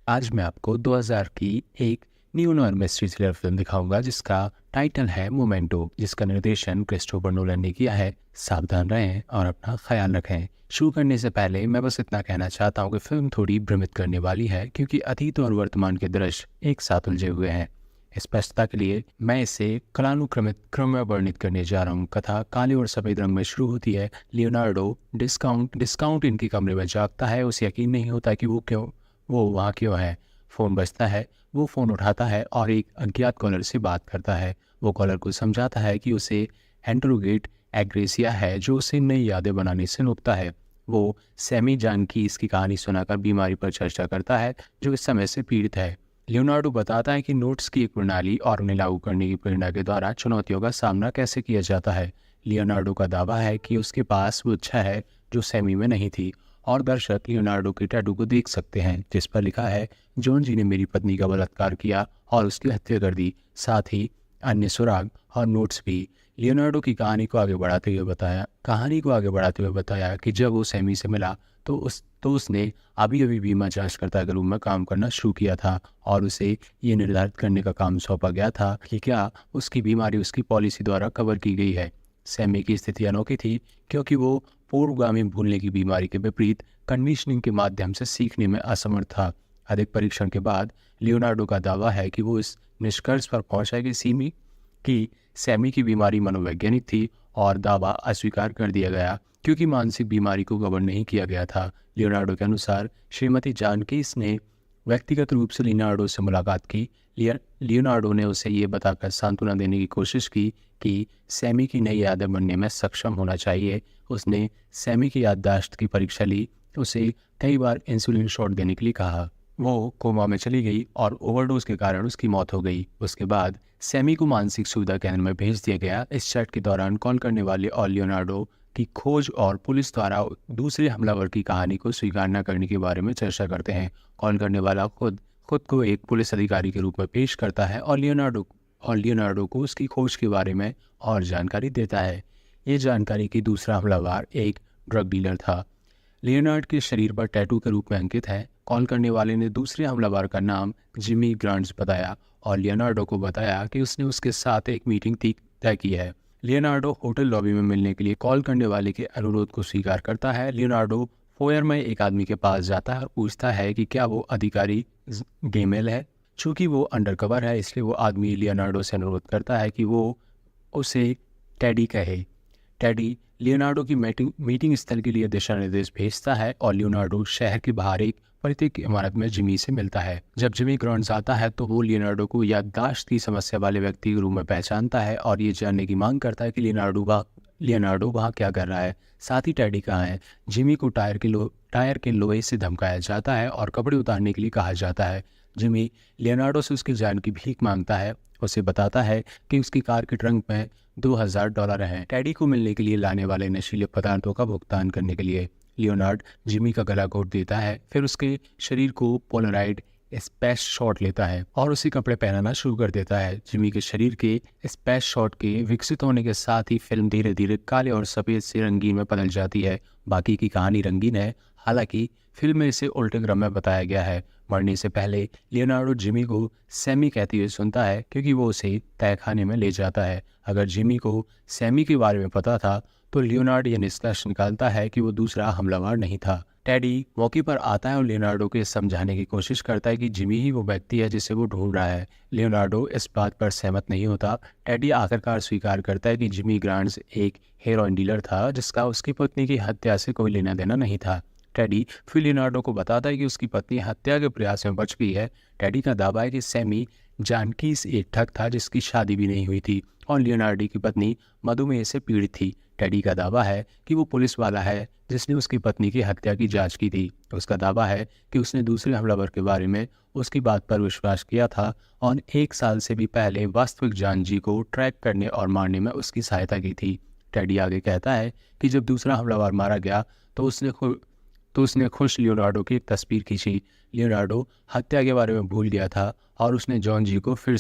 आज मैं आपको 2000 की एक new nor mystery thriller film दिखाऊंगा जिसका टाइटल है मोमेंटो, जिसका निर्देशन क्रिस्टोफर नोलन ने किया है। सावधान रहें और अपना ख्याल रखें। शुरू करने से पहले मैं बस इतना कहना चाहता हूँ कि फिल्म थोड़ी भ्रमित करने वाली है क्योंकि अतीत और वर्तमान के दृश्य एक साथ उलझे हुए हैं। स्पष्टता के लिए मैं इसे कालानुक्रमित क्रम में वर्णित करने जा रहा हूँ। कथा काले और सफ़ेद रंग में शुरू होती है। लियोनार्डो डिस्काउंट डिस्काउंट इनके कमरे में जागता है। उसे यकीन नहीं होता कि वो वहाँ क्यों है। फ़ोन बजता है। वो फ़ोन उठाता है और एक अज्ञात कॉलर से बात करता है। वो कॉलर को समझाता है कि उसे एंट्रोगेट एग्रेसिया है जो उसे नई यादें बनाने से रोकता है। वो सैमी जान की इसकी कहानी सुनाकर बीमारी पर चर्चा करता है जो इस समय से पीड़ित है। लियोनार्डो बताता है कि नोट्स की एक प्रणाली और उन्हें लागू करने की प्रेरणा के द्वारा चुनौतियों का सामना कैसे किया जाता है। लियोनार्डो का दावा है कि उसके पास वो इच्छा है जो सैमी में नहीं थी, और दर्शक लियोनार्डो के टैटू को देख सकते हैं जिस पर लिखा है, जॉन जी ने मेरी पत्नी का बलात्कार किया और उसकी हत्या कर दी। साथ ही अन्य सुराग और नोट्स भी। लियोनार्डो की कहानी को आगे बढ़ाते हुए बताया कि जब वो सैमी से मिला तो उसने अभी अभी बीमा जांचकर्ता के रूप में काम करना शुरू किया था और उसे ये निर्धारित करने का काम सौंपा गया था कि क्या उसकी बीमारी उसकी पॉलिसी द्वारा कवर की गई है। सैमी की स्थिति अनोखी थी क्योंकि वो पूर्वगामी भूलने की बीमारी के विपरीत कंडीशनिंग के माध्यम से सीखने में असमर्थ था। अधिक परीक्षण के बाद लियोनार्डो का दावा है कि वो इस निष्कर्ष पर पहुंचा कि सैमी की बीमारी मनोवैज्ञानिक थी, और दावा अस्वीकार कर दिया गया क्योंकि मानसिक बीमारी को कवर नहीं किया गया था। लियोनार्डो के अनुसार श्रीमती जानकीस ने व्यक्तिगत रूप से लियोनार्डो से मुलाकात की। लियोनार्डो ने उसे ये बताकर सांत्वना देने की कोशिश की कि सैमी की नई यादें बनने में सक्षम होना चाहिए। उसने सैमी की याददाश्त की परीक्षा ली, उसे कई बार इंसुलिन शॉट देने के लिए कहा। वो कोमा में चली गई और ओवरडोज के कारण उसकी मौत हो गई। उसके बाद सैमी को मानसिक सुविधा केंद्र में भेज दिया गया। इस चैट के दौरान कॉल करने वाले और लियोनार्डो की खोज और पुलिस द्वारा दूसरे हमलावर की कहानी को स्वीकार न करने के बारे में चर्चा करते हैं। कॉल करने वाला खुद को एक पुलिस अधिकारी के रूप में पेश करता है और लियोनार्डो को उसकी खोज के बारे में और जानकारी देता है। ये जानकारी कि दूसरा हमलावर एक ड्रग डीलर था, लियोनार्ड के शरीर पर टैटू के रूप में अंकित है। कॉल करने वाले ने दूसरे हमलावर का नाम जिमी ग्रांट्स बताया और लियोनार्डो को बताया कि उसने उसके साथ एक मीटिंग तय की है। लियोनार्डो होटल लॉबी में मिलने के लिए कॉल करने वाले के अनुरोध को स्वीकार करता है। लियोनार्डो फोयर में एक आदमी के पास जाता है और पूछता है कि क्या वो अधिकारी गेमेल है। चूंकि वो अंडरकवर है इसलिए वो आदमी लियोनार्डो से अनुरोध करता है कि वो उसे टेडी कहे। टेडी लियोनार्डो की मीटिंग स्थल के लिए दिशा निर्देश भेजता है और लियोनार्डो शहर के बाहर एक परित्यक्त इमारत में जिमी से मिलता है। जब जिमी ग्रांट्स आता है तो वो लियोनार्डो को याददाश्त की समस्या वाले व्यक्ति के रूप में पहचानता है और ये जानने की मांग करता है कि लियोनार्डो वहाँ क्या कर रहा है, साथ ही टेडी कहाँ है। जिमी को टायर के लोहे से धमकाया जाता है और कपड़े उतारने के लिए कहा जाता है। जिमी लियोनार्डो से उसकी जान की भीख मांगता है। उसे बताता है कि उसकी कार के ट्रंक में $2000 हैं, टेडी को मिलने के लिए लाने वाले नशीले पदार्थों का भुगतान करने के लिए। लियोनार्ड जिमी का गला घोट देता है, फिर उसके शरीर को पोलराइड स्पैश शॉट लेता है और उसे कपड़े पहनाना शुरू कर देता है। जिमी के शरीर के स्पैश शॉट के विकसित होने के साथ ही फिल्म धीरे धीरे काले और सफ़ेद से रंगीन में बदल जाती है। बाकी की कहानी रंगीन है, हालांकि फिल्म में इसे उल्टे क्रम में बताया गया है। मरने से पहले लियोनार्डो जिमी को सैमी कहते हुए सुनता है क्योंकि वो उसे तहखाने में ले जाता है। अगर जिमी को सैमी के बारे में पता था तो लियोनार्ड यह निष्कर्ष निकालता है कि वो दूसरा हमलावर नहीं था। टेडी मौके पर आता है और लियोनार्डो को समझाने की कोशिश करता है कि जिमी ही वो व्यक्ति है जिसे वो ढूंढ रहा है। लियोनार्डो इस बात पर सहमत नहीं होता। टेडी आखिरकार स्वीकार करता है कि जिमी ग्रांट्स एक हेरोइन डीलर था जिसका उसकी पत्नी की हत्या से कोई लेना देना नहीं था। टेडी फिर लियोनार्डो को बताता है कि उसकी पत्नी हत्या के प्रयास में बच गई है। टेडी का दावा है कि सैमी जानकी से एक ठग था जिसकी शादी भी नहीं हुई थी और लियोनार्डो की पत्नी मधुमेह से पीड़ित थी। टेडी का दावा है कि वो पुलिस वाला है जिसने उसकी पत्नी की हत्या की जांच की थी। उसका दावा है कि उसने दूसरे हमलावर के बारे में उसकी बात पर विश्वास किया था और 1 साल से भी पहले वास्तविक जॉन जी को ट्रैक करने और मारने में उसकी सहायता की थी। टेडी आगे कहता है कि जब दूसरा हमलावर मारा गया तो उसने खुश लियोनार्डो की एक तस्वीर खींची। लियोनार्डो हत्या के बारे में भूल गया था और उसने जॉन जी की फिर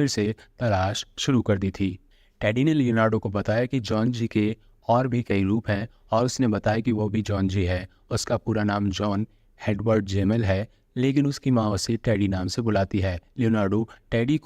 से तलाश शुरू कर दी थी। टेडी ने लियोनार्डो को बताया कि जॉन जी के और भी कई रूप हैं और उसने बताया कि वो भी जॉन जी है। उसका पूरा नाम जॉन एडवर्ड जेमल है, लेकिन उसकी माँ उसे टेडी नाम से बुलाती है। लियोनार्डो टेडी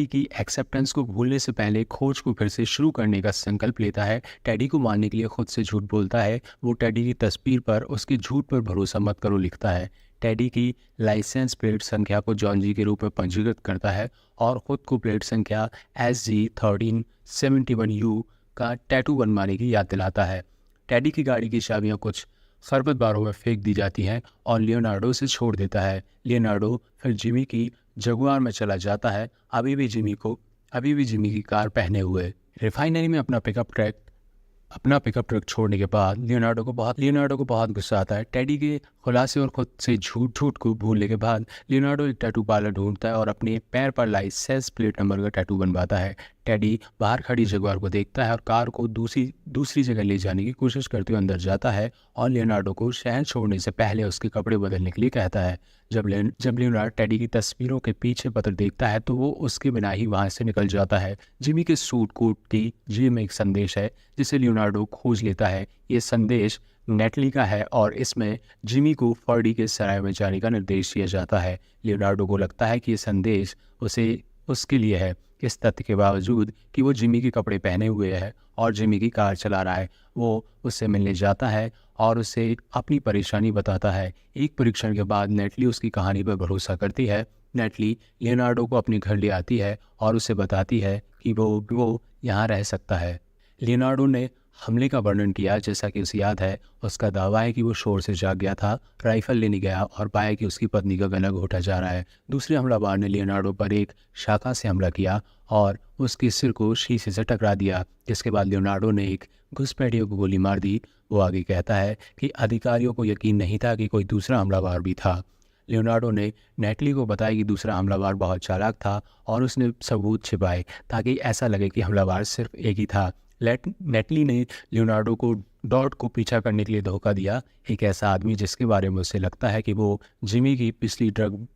की एक्सेप्टेंस को भूलने से पहले खोज को फिर से शुरू करने का संकल्प लेता है। टेडी को मारने के लिए खुद से झूठ बोलता है। वो टेडी की तस्वीर पर उसके झूठ पर भरोसा मत करो लिखता है। टेडी की लाइसेंस प्लेट संख्या को जॉन जी के रूप में पंजीकृत करता है और ख़ुद को प्लेट संख्या SG1371U का टैटू बनवाने की याद दिलाता है। टेडी की गाड़ी की चाबियाँ कुछ खरपतवारों में फेंक दी जाती हैं और लियोनार्डो से छोड़ देता है। लियोनार्डो फिर जिमी की जगुआर में चला जाता है, अभी भी जिमी की कार पहने हुए। रिफाइनरी में अपना पिकअप ट्रक छोड़ने के बाद लियोनार्डो को बहुत गुस्सा आता है। टेडी के खुलासे और खुद से झूठ को भूलने के बाद लियोनार्डो एक टैटू पार्लर ढूंढता है और अपने पैर पर लाइसेंस प्लेट नंबर का टैटू बनवाता है। टेडी बाहर खड़ी जगुआर को देखता है और कार को दूसरी जगह ले जाने की कोशिश करते हुए अंदर जाता है और लियोनार्डो को शहर छोड़ने से पहले उसके कपड़े बदलने के लिए कहता है। जब लियोनार्डो टेडी की तस्वीरों के पीछे पत्र देखता है तो वो उसके बिना ही वहाँ से निकल जाता है। जिमी के सूट कोट की जेब में एक संदेश है जिसे लियोनार्डो खोज लेता है। ये संदेश नेटली का है और इसमें जिमी को फर्डी के सराय में जाने का निर्देश दिया जाता है। लियोनार्डो को लगता है कि ये संदेश उसके लिए है। इस तथ्य के बावजूद कि वो जिमी के कपड़े पहने हुए है और जिमी की कार चला रहा है, वो उससे मिलने जाता है और उसे अपनी परेशानी बताता है। एक परीक्षण के बाद नेटली उसकी कहानी पर भरोसा करती है। नेटली लियोनार्डो को अपने घर ले आती है और उसे बताती है कि वो यहाँ रह सकता है। लियोनार्डो ने हमले का वर्णन किया जैसा कि उसे याद है। उसका दावा है कि वो शोर से जाग गया था, राइफल लेने गया और पाया कि उसकी पत्नी का गला घोटा जा रहा है। दूसरे हमलावर ने लियोनार्डो पर एक शाखा से हमला किया और उसके सिर को शीशे से टकरा दिया, जिसके बाद लियोनार्डो ने एक घुसपैठियों को गोली मार दी। वो आगे कहता है कि अधिकारियों को यकीन नहीं था कि कोई दूसरा हमलावर भी था। लियोनार्डो ने नेटली को बताया कि दूसरा हमलावर बहुत चालाक था और उसने सबूत छिपाए ताकि ऐसा लगे कि हमलावर सिर्फ एक ही था। नेटली ने लियोनार्डो को डॉट को पीछा करने के लिए धोखा दिया, एक ऐसा आदमी जिसके बारे में उसे लगता है कि वो जिमी की पिछली ड्रग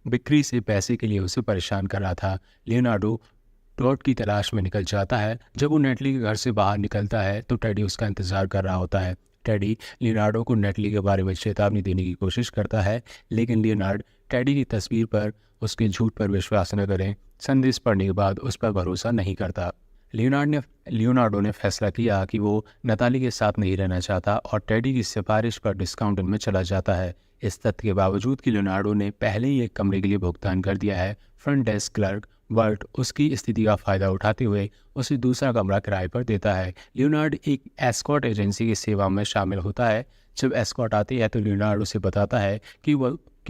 बिक्री से पैसे के लिए उसे परेशान कर रहा था। लियोनार्डो डॉट की तलाश में निकल जाता है। जब वो नेटली के घर से बाहर निकलता है तो टेडी उसका इंतजार कर रहा होता है। टेडी लियोनार्डो को नेटली के बारे में चेतावनी देने की कोशिश करता है, लेकिन लियोनार्डो टेडी की तस्वीर पर उसके झूठ पर विश्वास न करें। संदेश पढ़ने के बाद उस पर भरोसा नहीं करता। लियोनार्डो ने फैसला किया कि वो नताली के साथ नहीं रहना चाहता और टेडी की सिफारिश पर डिस्काउंट में चला जाता है। इस तथ्य के बावजूद कि लियोनार्डो ने पहले ही एक कमरे के लिए भुगतान कर दिया है, फ्रंट डेस्क क्लर्क वर्ट उसकी स्थिति का फ़ायदा उठाते हुए उसे दूसरा कमरा किराए पर देता है। लियोनार्डो एक एस्कॉर्ट एजेंसी की सेवा में शामिल होता है। जब एस्कॉर्ट आती है तो लियोनार्डो उसे बताता है कि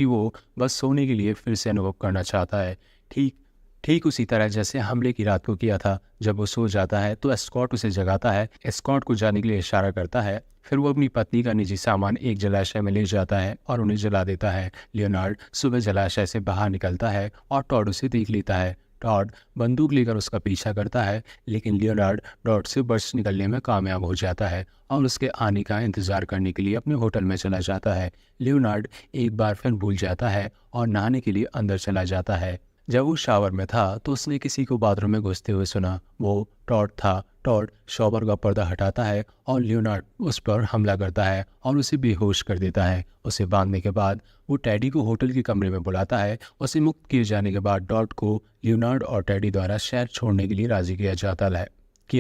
वो बस सोने के लिए फिर से अनुभव करना चाहता है, ठीक उसी तरह जैसे हमले की रात को किया था। जब वो सो जाता है तो एस्कॉर्ट उसे जगाता है, एस्कॉर्ट को जाने के लिए इशारा करता है। फिर वो अपनी पत्नी का निजी सामान एक जलाशय में ले जाता है और उन्हें जला देता है। लियोनार्डो सुबह जलाशय से बाहर निकलता है और टॉड उसे देख लेता है। टॉड बंदूक लेकर उसका पीछा करता है, लेकिन लियोनार्डो टॉड से बच निकलने में कामयाब हो जाता है और उसके आने का इंतजार करने के लिए अपने होटल में चला जाता है। लियोनार्डो एक बार फिर भूल जाता है और नहाने के लिए अंदर चला जाता है। जब वो शावर में था तो उसने किसी को बाथरूम में घुसते हुए सुना। वो टॉड था। टॉड शॉवर का पर्दा हटाता है और लियोनार्डो उस पर हमला करता है और उसे बेहोश कर देता है। उसे बांधने के बाद वो टेडी को होटल के कमरे में बुलाता है। उसे मुक्त किए जाने के बाद डॉट को लियोनार्डो और टेडी द्वारा शहर छोड़ने के लिए राजी किया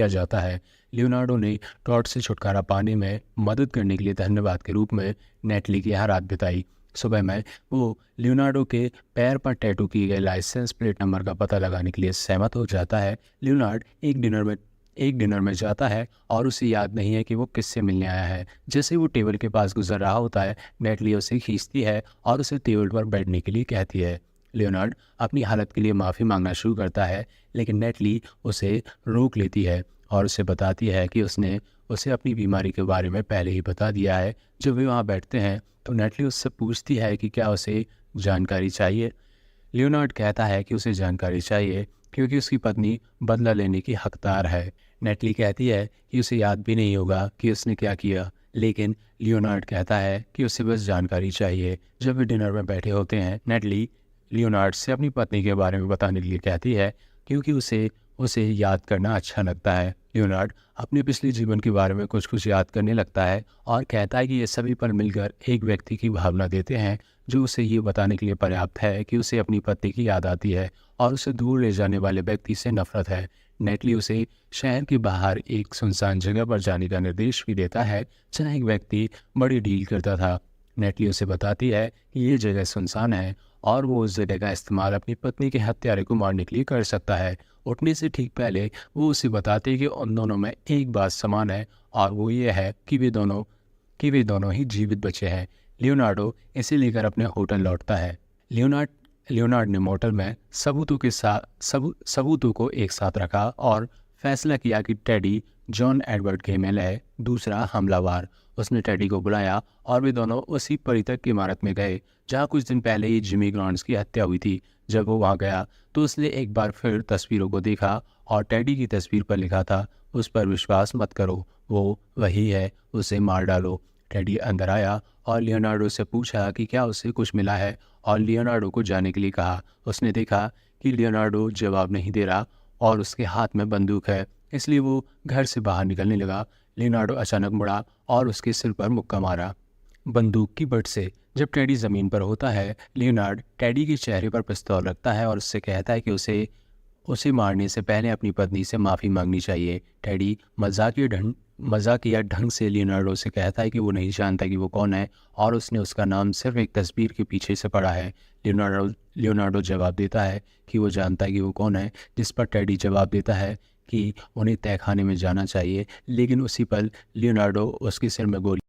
जाता है। लियोनार्डो ने टॉड से छुटकारा पाने में मदद करने के लिए धन्यवाद के रूप में नेटली की रात बिताई। सुबह में वो लियोनार्डो के पैर पर टैटू किए गए लाइसेंस प्लेट नंबर का पता लगाने के लिए सहमत हो जाता है। लियोनार्डो एक डिनर में जाता है और उसे याद नहीं है कि वो किससे मिलने आया है। जैसे वो टेबल के पास गुजर रहा होता है, नेटली उसे खींचती है और उसे टेबल पर बैठने के लिए कहती है। लियोनार्डो अपनी हालत के लिए माफ़ी मांगना शुरू करता है, लेकिन नेटली उसे रोक लेती है और उसे बताती है कि उसने उसे अपनी बीमारी के बारे में पहले ही बता दिया है। जब वे वहाँ बैठते हैं तो नेटली उससे पूछती है कि क्या उसे जानकारी चाहिए। लियोनार्डो कहता है कि उसे जानकारी चाहिए क्योंकि उसकी पत्नी बदला लेने की हकदार है। नेटली कहती है कि उसे याद भी नहीं होगा कि उसने क्या किया, लेकिन लियोनार्डो कहता है कि उसे बस जानकारी चाहिए। जब वे डिनर में बैठे होते हैं, नेटली लियोनार्डो से अपनी पत्नी के बारे में बताने के लिए कहती है क्योंकि उसे उसे याद करना अच्छा लगता है। लियोनार्ड अपने पिछले जीवन के बारे में कुछ कुछ याद करने लगता है और कहता है कि ये सभी पल मिलकर एक व्यक्ति की भावना देते हैं जो उसे ये बताने के लिए पर्याप्त है कि उसे अपनी पत्नी की याद आती है और उसे दूर ले जाने वाले व्यक्ति से नफरत है। नेटली उसे शहर के बाहर एक सुनसान जगह पर जाने का निर्देश भी देता है जहाँ एक व्यक्ति बड़ी डील करता था। नेटली उसे बताती है कि ये जगह सुनसान है और वो उस जगह का इस्तेमाल अपनी पत्नी के हत्यारे को मारने के लिए कर सकता है। उठने से ठीक पहले वो उसे बताती है कि उन दोनों में एक बात समान है और वो ये है कि वे दोनों ही जीवित बचे हैं। लियोनार्डो इसे लेकर अपने होटल लौटता है। लियोनार्ड ने मोटल में सबूतों को एक साथ रखा और फैसला किया कि टेडी जॉन एडवर्ड गेमेल है दूसरा हमलावर। उसने टेडी को बुलाया और वे दोनों उसी परित्यक्त की इमारत में गए जहाँ कुछ दिन पहले ही जिमी ग्रांट्स की हत्या हुई थी। जब वो वहाँ गया तो उसने एक बार फिर तस्वीरों को देखा और टेडी की तस्वीर पर लिखा था, उस पर विश्वास मत करो, वो वही है, उसे मार डालो। टेडी अंदर आया और लियोनार्डो से पूछा कि क्या उसे कुछ मिला है और लियोनार्डो को जाने के लिए कहा। उसने देखा कि लियोनार्डो जवाब नहीं दे रहा और उसके हाथ में बंदूक है, इसलिए वो घर से बाहर निकलने लगा। लियोनार्डो अचानक मुड़ा और उसके सिर पर मुक्का मारा बंदूक की बट से। जब टेडी ज़मीन पर होता है, लियोनार्ड टेडी के चेहरे पर पिस्तौल रखता है और उससे कहता है कि उसे मारने से पहले अपनी पत्नी से माफ़ी मांगनी चाहिए। टेडी मजाकिया ढंग से लियोनार्डो से कहता है कि वो नहीं जानता कि वो कौन है और उसने उसका नाम सिर्फ एक तस्वीर के पीछे से पढ़ा है। लियोनार्डो जवाब देता है कि वो जानता है कि वो कौन है, जिस पर टेडी जवाब देता है कि उन्हें तहखाने में जाना चाहिए, लेकिन उसी पल लियोनार्डो उसके सिर में गोली